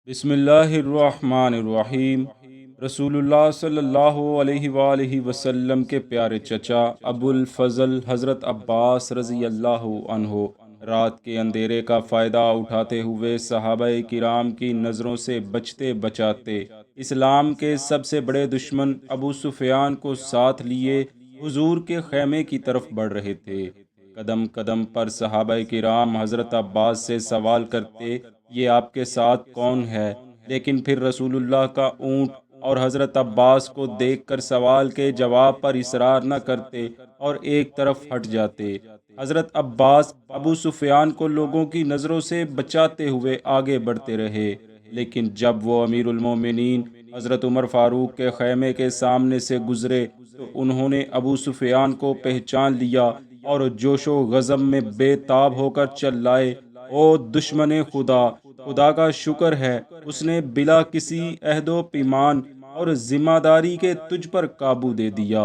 بسم اللہ الرحمن الرحیم۔ رسول اللہ صلی اللہ علیہ وآلہ وسلم کے پیارے چچا ابو الفضل حضرت عباس رضی اللہ عنہ رات کے اندھیرے کا فائدہ اٹھاتے ہوئے صحابہ کرام کی نظروں سے بچتے بچاتے اسلام کے سب سے بڑے دشمن ابو سفیان کو ساتھ لیے حضور کے خیمے کی طرف بڑھ رہے تھے۔ قدم قدم پر صحابہ کرام حضرت عباس سے سوال کرتے، یہ آپ کے ساتھ کون ہے؟ لیکن پھر رسول اللہ کا اونٹ اور حضرت عباس کو دیکھ کر سوال کے جواب پر اصرار نہ کرتے اور ایک طرف ہٹ جاتے۔ حضرت عباس ابو سفیان کو لوگوں کی نظروں سے بچاتے ہوئے آگے بڑھتے رہے، لیکن جب وہ امیر المومنین حضرت عمر فاروق کے خیمے کے سامنے سے گزرے تو انہوں نے ابو سفیان کو پہچان لیا اور جوش و غضب میں بے تاب ہو کر چلائے، او دشمن خدا! خدا کا شکر ہے اس نے بلا کسی عہد و پیمان اور ذمہ داری کے تجھ پر قابو دے دیا۔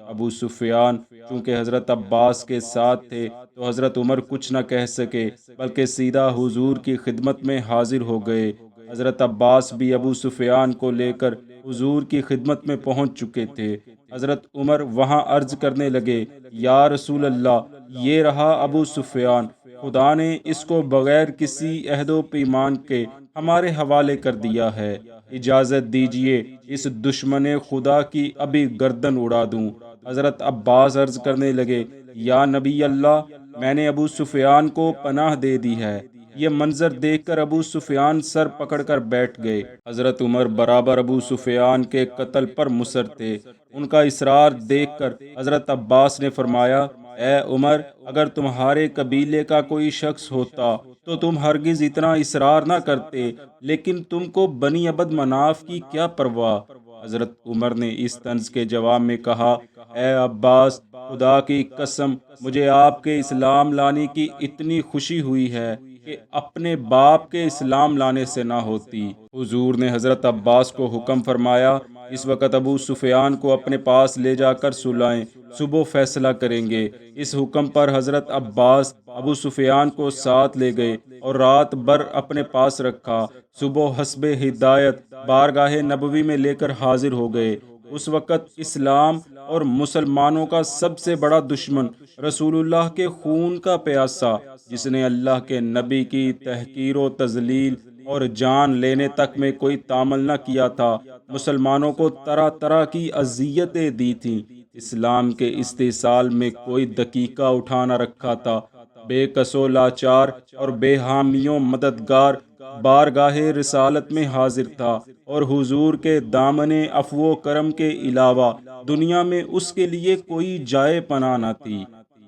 ابو سفیان چونکہ حضرت عباس کے ساتھ تھے تو حضرت عمر کچھ نہ کہہ سکے، بلکہ سیدھا حضور کی خدمت میں حاضر ہو گئے۔ حضرت عباس بھی ابو سفیان کو لے کر حضور کی خدمت میں پہنچ چکے تھے۔ حضرت عمر وہاں عرض کرنے لگے، یا رسول اللہ، یہ رہا ابو سفیان، خدا نے اس کو بغیر کسی عہد و پیمان کے ہمارے حوالے کر دیا ہے، اجازت دیجیے اس دشمن خدا کی ابھی گردن اڑا دوں۔ حضرت عباس عرض کرنے لگے، یا نبی اللہ، میں نے ابو سفیان کو پناہ دے دی ہے۔ یہ منظر دیکھ کر ابو سفیان سر پکڑ کر بیٹھ گئے۔ حضرت عمر برابر ابو سفیان کے قتل پر مصر تھے۔ ان کا اصرار دیکھ کر حضرت عباس نے فرمایا، اے عمر، اگر تمہارے قبیلے کا کوئی شخص ہوتا تو تم ہرگز اتنا اصرار نہ کرتے، لیکن تم کو بنی عبد مناف کی کیا پرواہ؟ حضرت عمر نے اس طنز کے جواب میں کہا، اے عباس، خدا کی قسم، مجھے آپ کے اسلام لانے کی اتنی خوشی ہوئی ہے کہ اپنے باپ کے اسلام لانے سے نہ ہوتی۔ حضور نے حضرت عباس کو حکم فرمایا، اس وقت ابو سفیان کو اپنے پاس لے جا کر سلائیں، صبح فیصلہ کریں گے۔ اس حکم پر حضرت عباس ابو سفیان کو ساتھ لے گئے اور رات بھر اپنے پاس رکھا۔ صبح حسب ہدایت بارگاہ نبوی میں لے کر حاضر ہو گئے۔ اس وقت اسلام اور مسلمانوں کا سب سے بڑا دشمن رسول اللہ کے خون کا پیاسا، جس نے اللہ کے نبی کی تحقیر و تذلیل اور جان لینے تک میں کوئی تامل نہ کیا تھا، مسلمانوں کو طرح طرح کی اذیتیں دی تھیں، اسلام کے استحصال میں کوئی دقیقہ اٹھا نہ رکھا تھا، بے کس و لاچار اور بے حامی و مددگار بارگاہ رسالت میں حاضر تھا، اور حضور کے دامن عفو و کرم کے علاوہ دنیا میں اس کے لیے کوئی جائے پناہ نہ تھی۔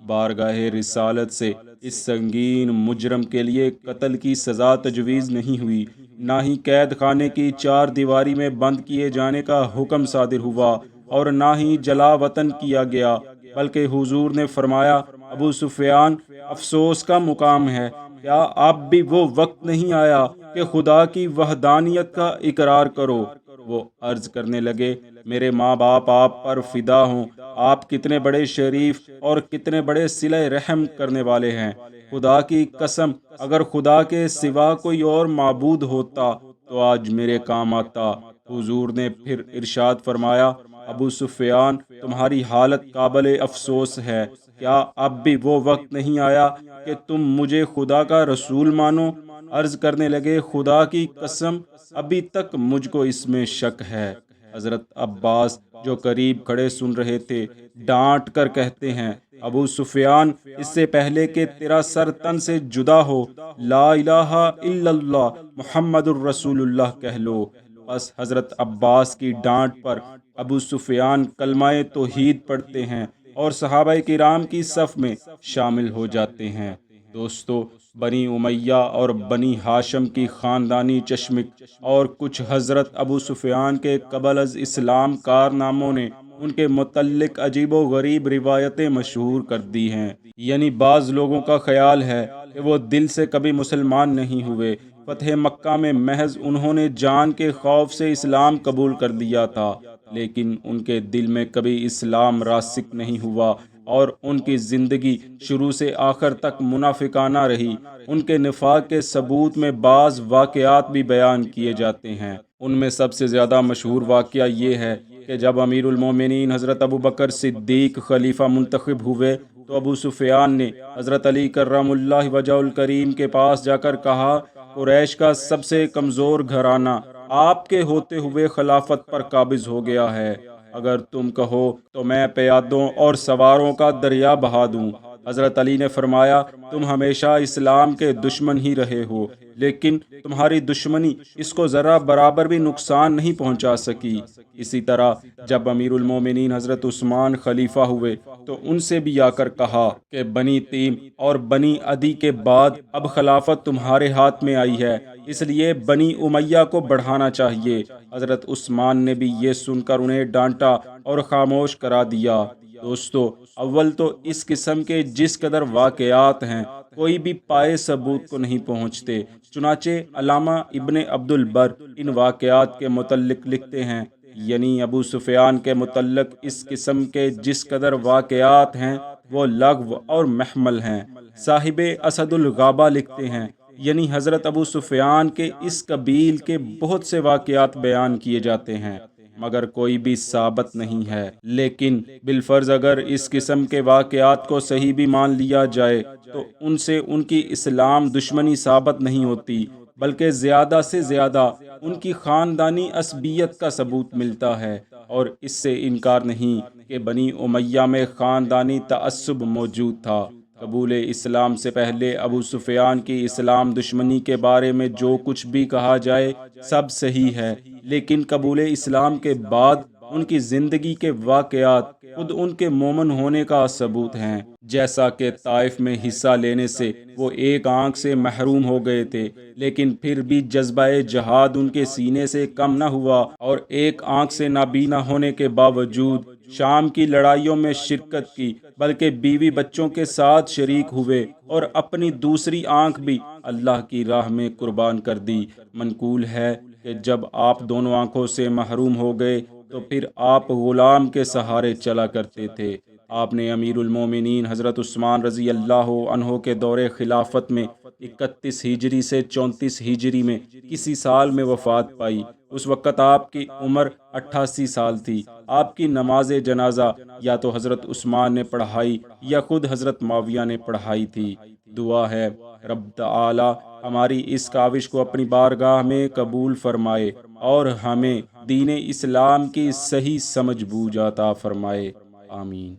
بارگاہ رسالت سے اس سنگین مجرم کے لیے قتل کی سزا تجویز نہیں ہوئی، نہ ہی قید خانے کی چار دیواری میں بند کیے جانے کا حکم صادر ہوا، اور نہ ہی جلا وطن کیا گیا، بلکہ حضور نے فرمایا، ابو سفیان، افسوس کا مقام ہے، کیا اب بھی وہ وقت نہیں آیا کہ خدا کی وحدانیت کا اقرار کرو؟ وہ عرض کرنے لگے، میرے ماں باپ آپ پر فدا ہوں، آپ کتنے بڑے شریف اور کتنے بڑے صلہ رحم کرنے والے ہیں، خدا کی قسم، اگر خدا کے سوا کوئی اور معبود ہوتا تو آج میرے کام آتا۔ حضور نے پھر ارشاد فرمایا، ابو سفیان، تمہاری حالت قابل افسوس ہے، کیا اب بھی وہ وقت نہیں آیا کہ تم مجھے خدا کا رسول مانو؟ عرض کرنے لگے، خدا کی قسم، ابھی تک مجھ کو اس میں شک ہے۔ حضرت عباس جو قریب کھڑے سن رہے تھے، ڈانٹ کر کہتے ہیں، ابو سفیان، اس سے پہلے کہ تیرا سر تن سے جدا ہو، لا الہ الا اللہ محمد الرسول اللہ کہہ لو۔ بس حضرت عباس کی ڈانٹ پر ابو سفیان کلمہ توحید پڑھتے ہیں اور صحابہ کرام کی صف میں شامل ہو جاتے ہیں۔ دوستو، بنی امیہ اور بنی ہاشم کی خاندانی چشمک اور کچھ حضرت ابو سفیان کے قبل از اسلام کارناموں نے ان کے متعلق عجیب و غریب روایتیں مشہور کر دی ہیں۔ یعنی بعض لوگوں کا خیال ہے کہ وہ دل سے کبھی مسلمان نہیں ہوئے، فتح مکہ میں محض انہوں نے جان کے خوف سے اسلام قبول کر لیا تھا، لیکن ان کے دل میں کبھی اسلام راسخ نہیں ہوا، اور ان کی زندگی شروع سے آخر تک منافقانہ رہی۔ ان کے نفاق کے ثبوت میں بعض واقعات بھی بیان کیے جاتے ہیں۔ ان میں سب سے زیادہ مشہور واقعہ یہ ہے کہ جب امیر المومنین حضرت ابو بکر صدیق خلیفہ منتخب ہوئے تو ابو سفیان نے حضرت علی کرم اللہ وجہ الکریم کے پاس جا کر کہا، قریش کا سب سے کمزور گھرانہ آپ کے ہوتے ہوئے خلافت پر قابض ہو گیا ہے۔ اگر تم کہو تو میں پیادوں اور سواروں کا دریا بہا دوں۔ حضرت علی نے فرمایا، تم ہمیشہ اسلام کے دشمن ہی رہے ہو، لیکن تمہاری دشمنی اس کو ذرا برابر بھی نقصان نہیں پہنچا سکی۔ اسی طرح جب امیر المومنین حضرت عثمان خلیفہ ہوئے تو ان سے بھی آ کر کہا کہ بنی تیم اور بنی عدی کے بعد اب خلافت تمہارے ہاتھ میں آئی ہے، اس لیے بنی امیہ کو بڑھانا چاہیے۔ حضرت عثمان نے بھی یہ سن کر انہیں ڈانٹا اور خاموش کرا دیا۔ دوستو، اول تو اس قسم کے جس قدر واقعات ہیں کوئی بھی پائے ثبوت کو نہیں پہنچتے۔ چنانچہ علامہ ابن عبد البر ان واقعات کے متعلق لکھتے ہیں، یعنی ابو سفیان کے متعلق اس قسم کے جس قدر واقعات ہیں وہ لغو اور محمل ہیں۔ صاحب اسد الغابہ لکھتے ہیں، یعنی حضرت ابو سفیان کے اس قبیل کے بہت سے واقعات بیان کیے جاتے ہیں مگر کوئی بھی ثابت نہیں ہے۔ لیکن بالفرض اگر اس قسم کے واقعات کو صحیح بھی مان لیا جائے تو ان سے ان کی اسلام دشمنی ثابت نہیں ہوتی، بلکہ زیادہ سے زیادہ ان کی خاندانی عصبیت کا ثبوت ملتا ہے۔ اور اس سے انکار نہیں کہ بنی امیہ میں خاندانی تعصب موجود تھا۔ قبول اسلام سے پہلے ابو سفیان کی اسلام دشمنی کے بارے میں جو کچھ بھی کہا جائے سب صحیح ہے، لیکن قبول اسلام کے بعد ان کی زندگی کے واقعات خود ان کے مومن ہونے کا ثبوت ہیں۔ جیسا کہ طائف میں حصہ لینے سے وہ ایک آنکھ سے محروم ہو گئے تھے، لیکن پھر بھی جذبہ جہاد ان کے سینے سے کم نہ ہوا، اور ایک آنکھ سے نابینا ہونے کے باوجود شام کی لڑائیوں میں شرکت کی، بلکہ بیوی بچوں کے ساتھ شریک ہوئے اور اپنی دوسری آنکھ بھی اللہ کی راہ میں قربان کر دی۔ منقول ہے کہ جب آپ دونوں آنکھوں سے محروم ہو گئے تو پھر آپ غلام کے سہارے چلا کرتے تھے۔ آپ نے امیر المومنین حضرت عثمان رضی اللہ عنہ کے دور خلافت میں 31 ہجری سے 34 ہجری میں کسی سال میں وفات پائی۔ اس وقت آپ کی عمر 88 سال تھی۔ آپ کی نماز جنازہ یا تو حضرت عثمان نے پڑھائی یا خود حضرت معاویہ نے پڑھائی تھی۔ دعا ہے رب تعالی ہماری اس کاوش کو اپنی بارگاہ میں قبول فرمائے اور ہمیں دین اسلام کی صحیح سمجھ بوجھ عطا فرمائے، آمین۔